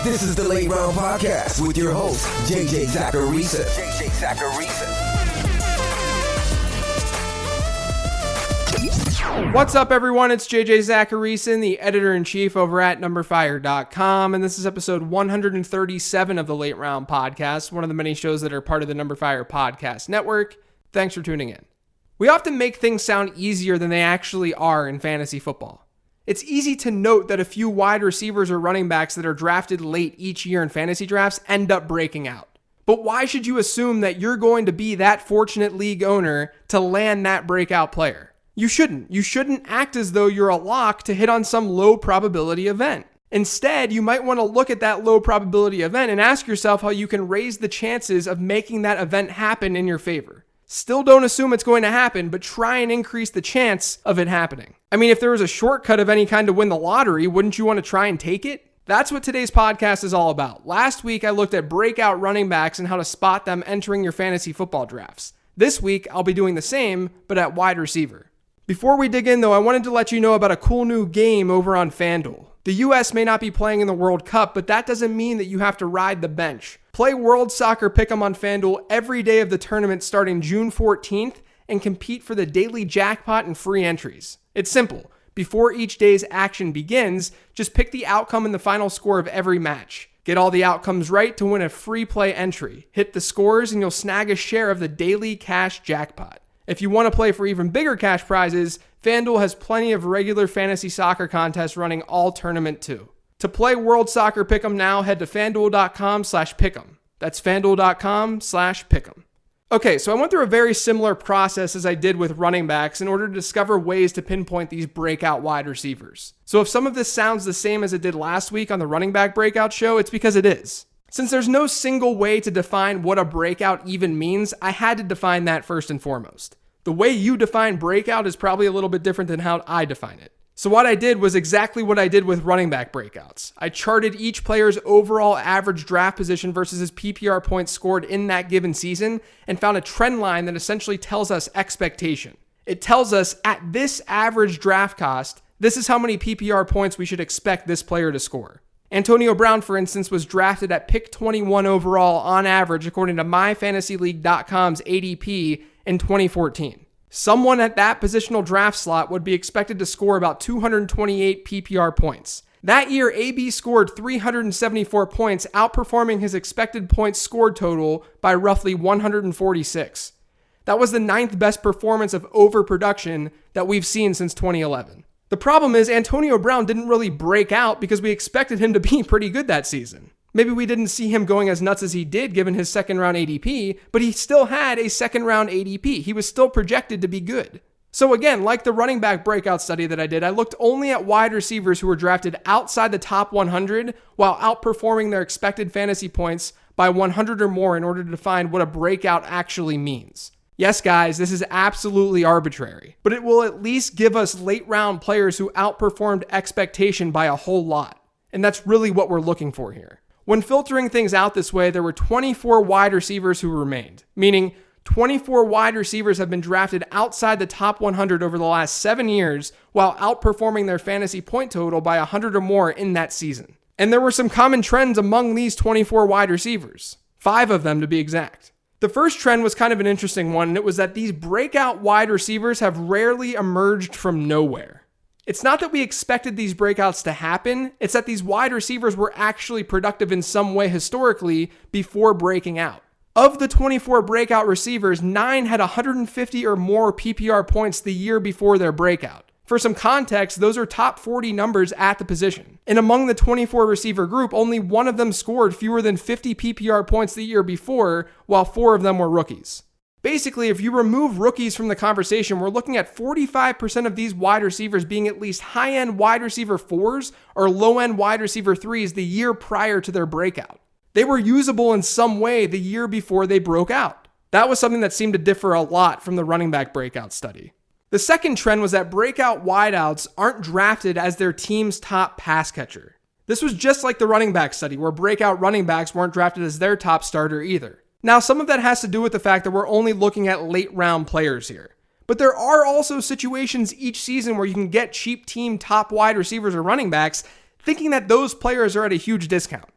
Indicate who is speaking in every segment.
Speaker 1: This is the Late Round Podcast with your host, JJ Zacharisa.
Speaker 2: What's up, everyone? It's JJ Zacharisa, the editor-in-chief over at numberfire.com, and this is episode 137 of the Late Round Podcast, one of the many shows that are part of the Number Fire Podcast Network. Thanks for tuning in. We often make things sound easier than they actually are in fantasy football. It's easy to note that a few wide receivers or running backs that are drafted late each year in fantasy drafts end up breaking out. But why should you assume that you're going to be that fortunate league owner to land that breakout player? You shouldn't. You shouldn't act as though you're a lock to hit on some low probability event. Instead, you might want to look at that low probability event and ask yourself how you can raise the chances of making that event happen in your favor. Still don't assume it's going to happen, but try and increase the chance of it happening. I mean, if there was a shortcut of any kind to win the lottery, wouldn't you want to try and take it? That's what today's podcast is all about. Last week, I looked at breakout running backs and how to spot them entering your fantasy football drafts. This week, I'll be doing the same, but at wide receiver. Before we dig in, though, I wanted to let you know about a cool new game over on FanDuel. The US may not be playing in the World Cup, but that doesn't mean that you have to ride the bench. Play World Soccer Pick'em on FanDuel every day of the tournament starting June 14th and compete for the daily jackpot and free entries. It's simple. Before each day's action begins, just pick the outcome and the final score of every match. Get all the outcomes right to win a free play entry. Hit the scores and you'll snag a share of the daily cash jackpot. If you want to play for even bigger cash prizes, FanDuel has plenty of regular fantasy soccer contests running all tournament too. To play World Soccer Pick'em now, head to FanDuel.com/Pick'em. That's FanDuel.com/Pick'em. Okay, so I went through a very similar process as I did with running backs in order to discover ways to pinpoint these breakout wide receivers. So if some of this sounds the same as it did last week on the running back breakout show, it's because it is. Since there's no single way to define what a breakout even means, I had to define that first and foremost. The way you define breakout is probably a little bit different than how I define it. So what I did was exactly what I did with running back breakouts. I charted each player's overall average draft position versus his PPR points scored in that given season and found a trend line that essentially tells us expectation. It tells us at this average draft cost, this is how many PPR points we should expect this player to score. Antonio Brown, for instance, was drafted at pick 21 overall on average, according to MyFantasyLeague.com's ADP in 2014. Someone at that positional draft slot would be expected to score about 228 PPR points. That year, AB scored 374 points, outperforming his expected points scored total by roughly 146. That was the 9th best performance of overproduction that we've seen since 2011. The problem is Antonio Brown didn't really break out because we expected him to be pretty good that season. Maybe we didn't see him going as nuts as he did given his second round ADP, but he still had a second round ADP. He was still projected to be good. So again, like the running back breakout study that I did, I looked only at wide receivers who were drafted outside the top 100 while outperforming their expected fantasy points by 100 or more in order to define what a breakout actually means. Yes, guys, this is absolutely arbitrary, but it will at least give us late round players who outperformed expectation by a whole lot. And that's really what we're looking for here. When filtering things out this way, there were 24 wide receivers who remained, meaning 24 wide receivers have been drafted outside the top 100 over the last 7 years while outperforming their fantasy point total by 100 or more in that season. And there were some common trends among these 24 wide receivers, 5 of them to be exact. The first trend was kind of an interesting one, and it was that these breakout wide receivers have rarely emerged from nowhere. It's not that we expected these breakouts to happen, it's that these wide receivers were actually productive in some way historically before breaking out. Of the 24 breakout receivers, 9 had 150 or more PPR points the year before their breakout. For some context, those are top 40 numbers at the position. And among the 24 receiver group, only one of them scored fewer than 50 PPR points the year before, while 4 of them were rookies. Basically, if you remove rookies from the conversation, we're looking at 45% of these wide receivers being at least high-end wide receiver 4s or low-end wide receiver 3s the year prior to their breakout. They were usable in some way the year before they broke out. That was something that seemed to differ a lot from the running back breakout study. The second trend was that breakout wideouts aren't drafted as their team's top pass catcher. This was just like the running back study, where breakout running backs weren't drafted as their top starter either. Now, some of that has to do with the fact that we're only looking at late round players here. But there are also situations each season where you can get cheap team top wide receivers or running backs thinking that those players are at a huge discount.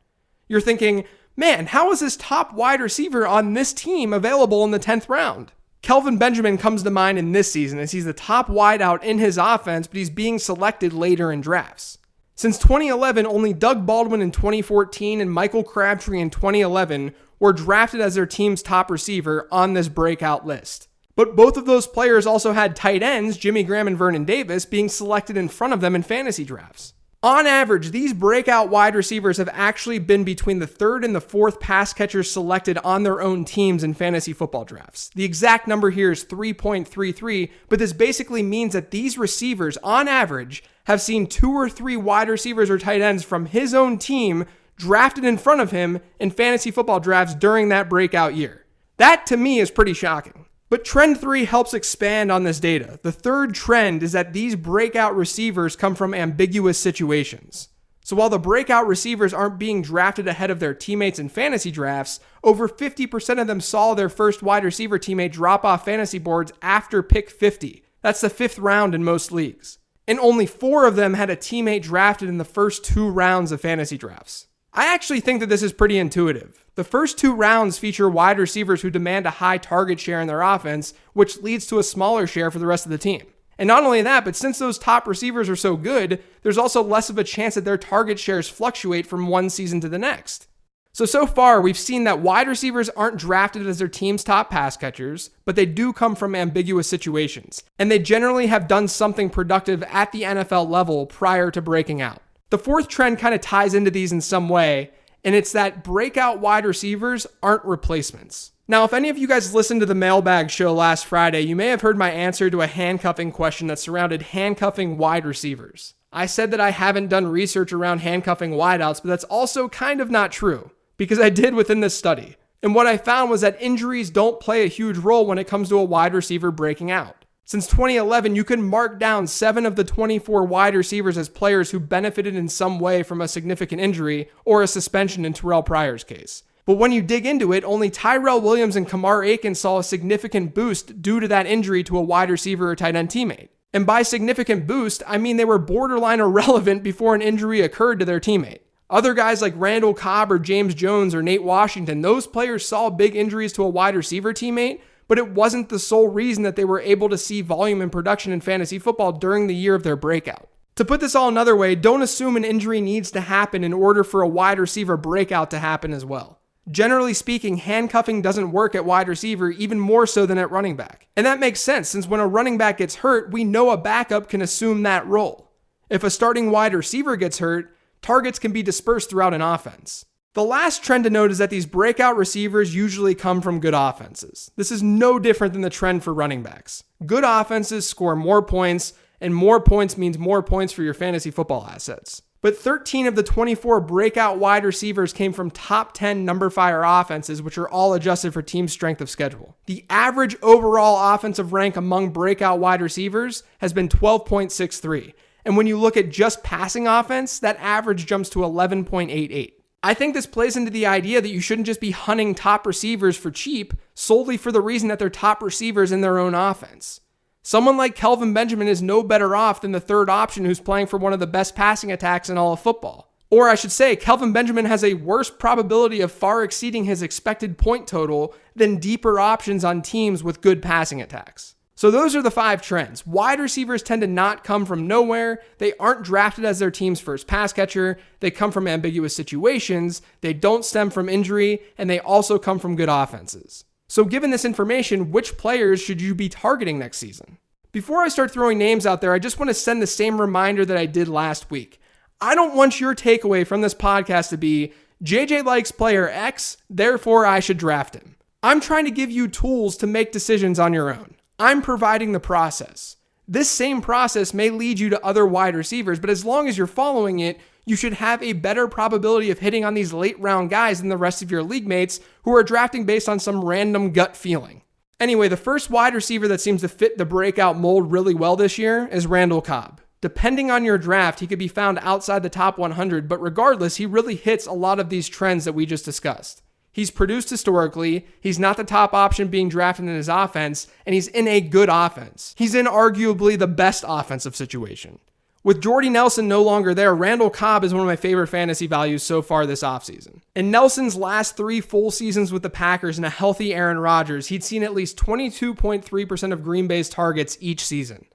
Speaker 2: You're thinking, man, how is this top wide receiver on this team available in the 10th round? Kelvin Benjamin comes to mind in this season as he's the top wideout in his offense, but he's being selected later in drafts. Since 2011, only Doug Baldwin in 2014 and Michael Crabtree in 2011 were drafted as their team's top receiver on this breakout list. But both of those players also had tight ends, Jimmy Graham and Vernon Davis, being selected in front of them in fantasy drafts. On average, these breakout wide receivers have actually been between the 3rd and the 4th pass catchers selected on their own teams in fantasy football drafts. The exact number here is 3.33, but this basically means that these receivers, on average, have seen 2 or 3 wide receivers or tight ends from his own team drafted in front of him in fantasy football drafts during that breakout year. That, to me, is pretty shocking. But trend 3 helps expand on this data. The third trend is that these breakout receivers come from ambiguous situations. So while the breakout receivers aren't being drafted ahead of their teammates in fantasy drafts, over 50% of them saw their first wide receiver teammate drop off fantasy boards after pick 50. That's the 5th round in most leagues. And only 4 of them had a teammate drafted in the first 2 rounds of fantasy drafts. I actually think that this is pretty intuitive. The first 2 rounds feature wide receivers who demand a high target share in their offense, which leads to a smaller share for the rest of the team. And not only that, but since those top receivers are so good, there's also less of a chance that their target shares fluctuate from one season to the next. So far, we've seen that wide receivers aren't drafted as their team's top pass catchers, but they do come from ambiguous situations, and they generally have done something productive at the NFL level prior to breaking out. The 4th trend kind of ties into these in some way, and it's that breakout wide receivers aren't replacements. Now, if any of you guys listened to the mailbag show last Friday, you may have heard my answer to a handcuffing question that surrounded handcuffing wide receivers. I said that I haven't done research around handcuffing wideouts, but that's also kind of not true, because I did within this study. And what I found was that injuries don't play a huge role when it comes to a wide receiver breaking out. Since 2011, you can mark down 7 of the 24 wide receivers as players who benefited in some way from a significant injury or a suspension in Terrell Pryor's case. But when you dig into it, only Tyrell Williams and Kamar Aiken saw a significant boost due to that injury to a wide receiver or tight end teammate. And by significant boost, I mean they were borderline irrelevant before an injury occurred to their teammate. Other guys like Randall Cobb or James Jones or Nate Washington, those players saw big injuries to a wide receiver teammate, but it wasn't the sole reason that they were able to see volume and production in fantasy football during the year of their breakout. To put this all another way, don't assume an injury needs to happen in order for a wide receiver breakout to happen as well. Generally speaking, handcuffing doesn't work at wide receiver even more so than at running back. And that makes sense, since when a running back gets hurt, we know a backup can assume that role. If a starting wide receiver gets hurt, targets can be dispersed throughout an offense. The last trend to note is that these breakout receivers usually come from good offenses. This is no different than the trend for running backs. Good offenses score more points, and more points means more points for your fantasy football assets. But 13 of the 24 breakout wide receivers came from top 10 number fire offenses, which are all adjusted for team strength of schedule. The average overall offensive rank among breakout wide receivers has been 12.63. And when you look at just passing offense, that average jumps to 11.88. I think this plays into the idea that you shouldn't just be hunting top receivers for cheap solely for the reason that they're top receivers in their own offense. Someone like Kelvin Benjamin is no better off than the third option who's playing for one of the best passing attacks in all of football. Or I should say, Kelvin Benjamin has a worse probability of far exceeding his expected point total than deeper options on teams with good passing attacks. So those are the 5 trends. Wide receivers tend to not come from nowhere. They aren't drafted as their team's first pass catcher. They come from ambiguous situations. They don't stem from injury, and they also come from good offenses. So given this information, which players should you be targeting next season? Before I start throwing names out there, I just want to send the same reminder that I did last week. I don't want your takeaway from this podcast to be, JJ likes player X, therefore I should draft him. I'm trying to give you tools to make decisions on your own. I'm providing the process. This same process may lead you to other wide receivers, but as long as you're following it, you should have a better probability of hitting on these late round guys than the rest of your league mates who are drafting based on some random gut feeling. Anyway, the first wide receiver that seems to fit the breakout mold really well this year is Randall Cobb. Depending on your draft, he could be found outside the top 100, but regardless, he really hits a lot of these trends that we just discussed. He's produced historically, he's not the top option being drafted in his offense, and he's in a good offense. He's in arguably the best offensive situation. With Jordy Nelson no longer there, Randall Cobb is one of my favorite fantasy values so far this offseason. In Nelson's last 3 full seasons with the Packers and a healthy Aaron Rodgers, he'd seen at least 22.3% of Green Bay's targets each season.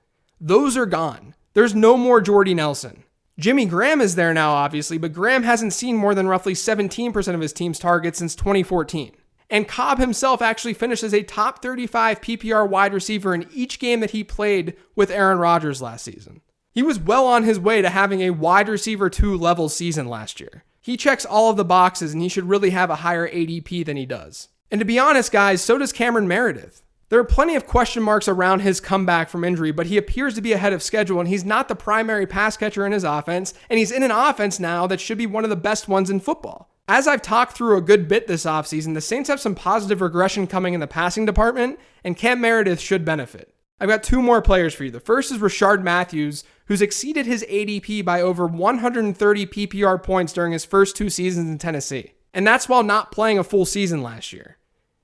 Speaker 2: Those are gone. There's no more Jordy Nelson. Jimmy Graham is there now, obviously, but Graham hasn't seen more than roughly 17% of his team's targets since 2014. And Cobb himself actually finished as a top 35 PPR wide receiver in each game that he played with Aaron Rodgers last season. He was well on his way to having a wide receiver 2 level season last year. He checks all of the boxes and he should really have a higher ADP than he does. And to be honest, guys, so does Cameron Meredith. There are plenty of question marks around his comeback from injury, but he appears to be ahead of schedule and he's not the primary pass catcher in his offense, and he's in an offense now that should be one of the best ones in football. As I've talked through a good bit this offseason, the Saints have some positive regression coming in the passing department, and Cam Meredith should benefit. I've got 2 more players for you. The first is Rashard Matthews, who's exceeded his ADP by over 130 PPR points during his first 2 seasons in Tennessee. And that's while not playing a full season last year.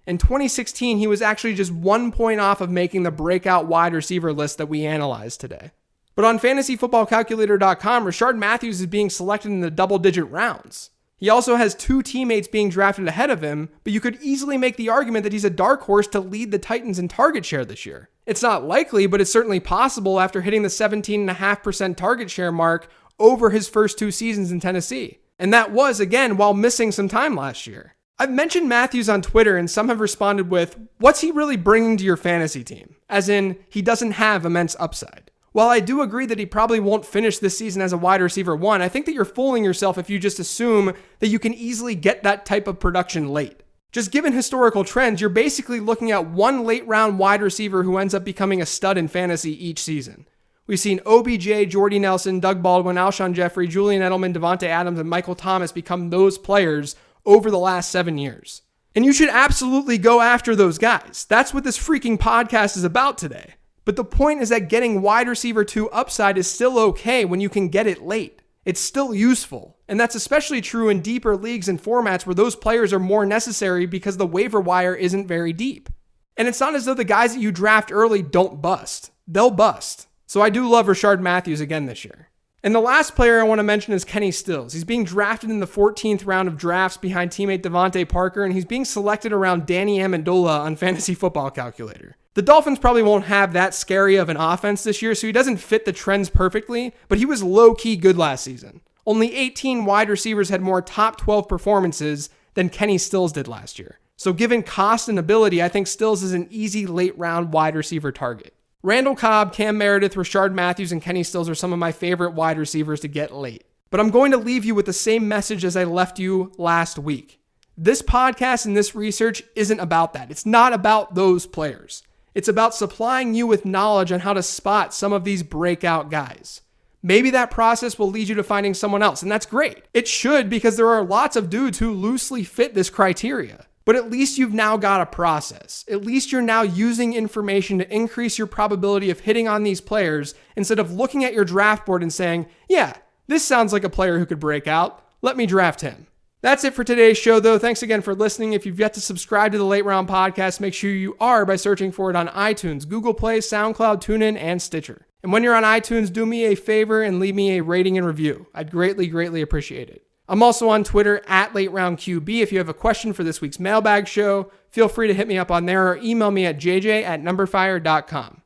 Speaker 2: In 2016, he was actually just 1 point off of making the breakout wide receiver list that we analyzed today. But on fantasyfootballcalculator.com, Rashard Matthews is being selected in the double-digit rounds. He also has 2 teammates being drafted ahead of him, but you could easily make the argument that he's a dark horse to lead the Titans in target share this year. It's not likely, but it's certainly possible after hitting the 17.5% target share mark over his first 2 seasons in Tennessee. And that was, again, while missing some time last year. I've mentioned Matthews on Twitter, and some have responded with, what's he really bringing to your fantasy team? As in, he doesn't have immense upside. While I do agree that he probably won't finish this season as a wide receiver 1, I think that you're fooling yourself if you just assume that you can easily get that type of production late. Just given historical trends, you're basically looking at 1 late round wide receiver who ends up becoming a stud in fantasy each season. We've seen OBJ, Jordy Nelson, Doug Baldwin, Alshon Jeffrey, Julian Edelman, Devontae Adams, and Michael Thomas become those players over the last 7 years. And you should absolutely go after those guys. That's what this freaking podcast is about today. But the point is that getting wide receiver 2 upside is still okay when you can get it late. It's still useful. And that's especially true in deeper leagues and formats where those players are more necessary because the waiver wire isn't very deep. And it's not as though the guys that you draft early don't bust. They'll bust. So I do love Rashard Matthews again this year. And the last player I want to mention is Kenny Stills. He's being drafted in the 14th round of drafts behind teammate Devontae Parker, and he's being selected around Danny Amendola on Fantasy Football Calculator. The Dolphins probably won't have that scary of an offense this year, so he doesn't fit the trends perfectly, but he was low-key good last season. Only 18 wide receivers had more top 12 performances than Kenny Stills did last year. So given cost and ability, I think Stills is an easy late-round wide receiver target. Randall Cobb, Cam Meredith, Rashard Matthews, and Kenny Stills are some of my favorite wide receivers to get late. But I'm going to leave you with the same message as I left you last week. This podcast and this research isn't about that. It's not about those players. It's about supplying you with knowledge on how to spot some of these breakout guys. Maybe that process will lead you to finding someone else, and that's great. It should, because there are lots of dudes who loosely fit this criteria. But at least you've now got a process. At least you're now using information to increase your probability of hitting on these players instead of looking at your draft board and saying, yeah, this sounds like a player who could break out. Let me draft him. That's it for today's show, though. Thanks again for listening. If you've yet to subscribe to the Late Round Podcast, make sure you are by searching for it on iTunes, Google Play, SoundCloud, TuneIn, and Stitcher. And when you're on iTunes, do me a favor and leave me a rating and review. I'd greatly appreciate it. I'm also on Twitter at LateRoundQB. If you have a question for this week's mailbag show, feel free to hit me up on there or email me at jj@numberfire.com.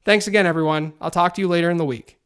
Speaker 2: Thanks again, everyone. I'll talk to you later in the week.